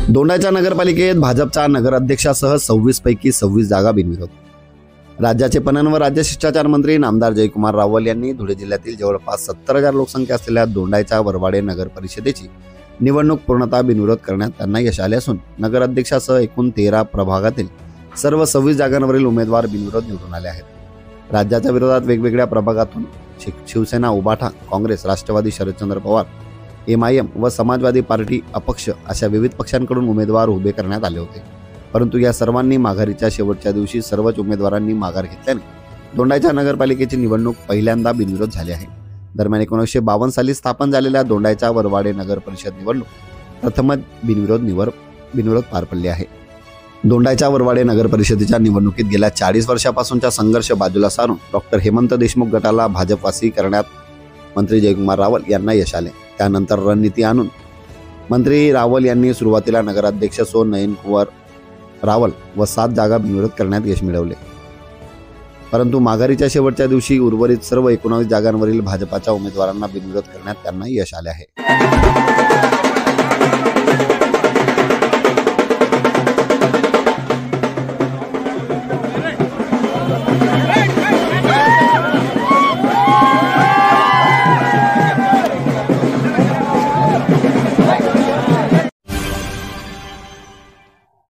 दोंडाईचा नगरपालिकेत भाजपच्या नगराध्यक्षासह 26 पैकी 26 जागा बिनविरोध। राज्याचे पणन व राज्य शिष्टाचार मंत्री नामदार जयकुमार रावल यांनी धुळे जिल्ह्यातील जवळपास 70,000 लोकसंख्या असलेल्या दोंडाईचा वरवाडे नगर परिषदेची निवडणूक पूर्णतः बिनविरोध करण्यात त्यांना यश आले असून नगराध्यक्षासह एकूण 13 प्रभागातील सर्व 26 जागांवरील उमेदवार बिनविरोध निवडून आले आहेत। राज्याच्या विरोधात वेगवेगळ्या प्रभागातून शिवसेना, उबाठा, काँग्रेस, राष्ट्रवादी, शरदचंद्र पवार, MIM व समाजवादी पार्टी, अपक्ष अशा विविध पक्षांकडून उमेदवार उभे करण्यात आले होते, परंतु या सर्वांनी माघारीच्या शेवटच्या दिवशी सर्वच उमेदवारांनी माघार घेतल्याने दोंडाईच्या नगरपालिकेची निवडणूक पहिल्यांदा बिनविरोध झाली आहे। दरम्यान 1952 साली स्थापन झालेल्या दोंडाईचा वरवाडे नगर परिषद निवडणूक प्रथमच बिनविरोध पार पडली आहे। दोंडाईच्या वरवाडे नगर परिषदेच्या निवडणुकीत गेल्या 40 वर्षापासूनचा संघर्ष बाजूला सारून डॉक्टर हेमंत देशमुख गटाला भाजपवासी करण्यात मंत्री जयकुमार रावल यांना यश आले। त्यानंतर रणनीती आणून मंत्री रावल यांनी सुरुवातीला नगराध्यक्ष सो नयन कुंवर रावल व 7 जागा बिनविरोध करण्यात यश मिळवले, परंतु माघारीच्या शेवटच्या दिवशी उर्वरित सर्व 19 जागांवरील भाजपाच्या उमेदवारांना बिनविरोध करण्यात त्यांना यश आले आहे।